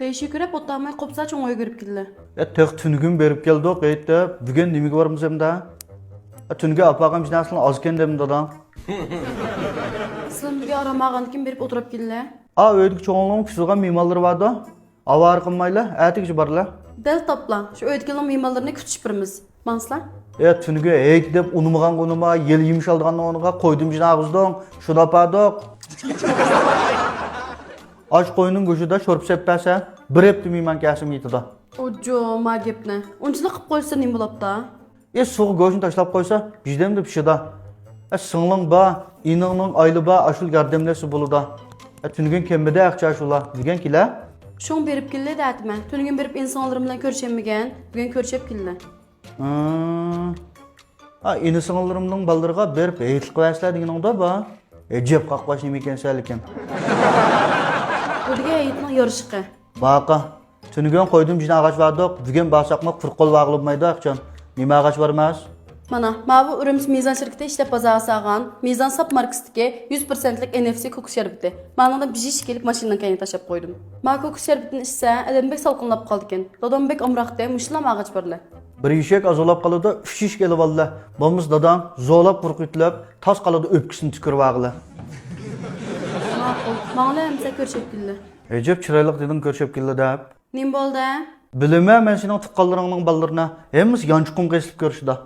Değişik görüp otamay kopsa çoğuya görüp gidile. Tek tünügün berip geldik eytte. Bugün nimige varmız hem de. Tünüge apağım jinasını azken dem dadam. Sılım bir aramağın kim berip oturup gidile. Öydik çoğunluğun küsülgen mimarları vardı. Ava arqınmayla, ətik barla. Del topla. Şu ötkilin mimarlarını kütüş birimiz. Mansla. Tünüge eyk dep unumağan konuma, yel yemiş aldığan onuğa koydum jina ağızdan. Şuda padık. Aç koyunun göşüde şorp seppäsə, bir epti miman kəsim yetida. Ojo ma gepne. Onçuna qıp koysa nim bulap da. Soğuk göşün taşlap koysa, bizdem de pişida. Sınlın ba, inığının aylı ba, aşıl gardemlesi buluda. Tünügün kembede akça şula, digen kile. Şoň berip gille dätime. Tünügün berip insanlarım bilen görüşemigen, bugün görüşep gille. İni sınırlarımның baldırga berip eğitik koyaslar degen oňda ba. Jep qaqbaş neme eken säliken. Bu dige eýitniň yarışyky. Baqa, tünügün koydum jina ağaç bardyk, bugün basakmak 40 kol baglypmaýdy akçan. Neme ağaç barmaz? Mana, bu Ürümçi Mizan şirketi işlep bazarsagan, Mizan Sap markasındaki 100%lik NFC kokus şerbeti. Mana da bijiş gelip maşinadan keyin taşap koydum. Ma kokus şerbetini içse, elim bek salkınlap kaldı eken. Dodam bek amraqda, muşlam ağaç barla. Bir işek azolap kalıda üç iş gelip valla. Babamız dadan zoolap kurkutlap, tas kalıda öpküsünü tükürüp ağla. Mağla hemse görüşep gille. Ecep çıraylık dedin görüşep gille deyip. Nim boldu? Bilime men senin tıkkallarının ballarına hemiz yançıkın kesilip görüşüda.